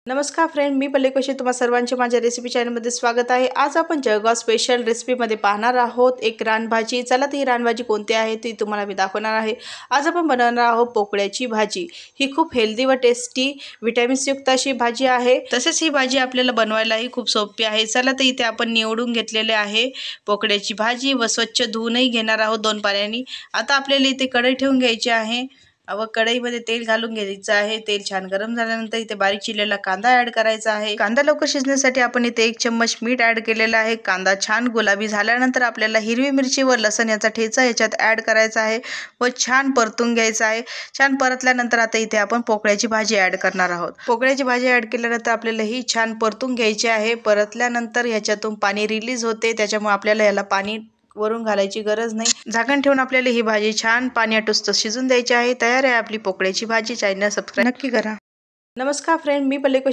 नमस्कार फ्रेंड, मी पल्ले कशी तुम्हा सर्वांचे माझ्या रेसिपी चॅनलमध्ये स्वागत आहे। आज आपण जळगाव स्पेशल रेसिपीमध्ये पाहणार आहोत एक रानभाजी। चला ती रानभाजी कोणती आहे ती तुम्हाला मी दाखवणार आहे। आज आपण बनवणार आहोत पोकळ्याची भाजी। ही खूप हेल्दी व टेस्टी विटॅमिन्स युक्त अशी भाजी आहे। तसेच ही भाजी आपल्याला बनवायलाही खूप सोपी आहे। चला तर इथे आपण निवडून घेतलेले आहे पोकळ्याची भाजी व स्वच्छ धुवूनही घेणार आहोत 2 पाण्याने। आता आपल्याला इथे कढई ठेवून घ्यायची आहे व कढईमध्ये तेल घालून घ्यायचं आहे। तेल छान गरम झाल्यानंतर इथे बारीक चिरलेला कांदा ऍड करायचा आहे। कांदा लवकर शिजण्यासाठी आपण इथे 1 चम्मच मीठ ऍड केलेला आहे। कांदा छान गुलाबी झाल्यानंतर आपल्याला हिरवी मिरची व लसण याचा ठेचा याच्यात ऍड करायचा आहे व छान परतून घ्यायचा आहे। छान परतल्यानंतर आता इथे आपण पोकळ्याची भाजी ऍड करणार आहोत। पोकळ्याची भाजी ऍड केल्यानंतर आपल्याला ही छान परतून घ्यायची आहे। परतल्यानंतर ह्याच्यातून पाणी रिलीज होते, त्याच्यामुळे आपल्याला याला पाणी वरून घालायची गरज नाही। झाकण ठेवून आपल्याला ही भाजी छान पाणी आटूस्तोवर शिजून द्यायची आहे। तयार आहे आपली पोकळ्याची भाजी। चॅनल सबस्क्राइब नक्की करा। नमस्कार फ्रेंड, मी पल्ले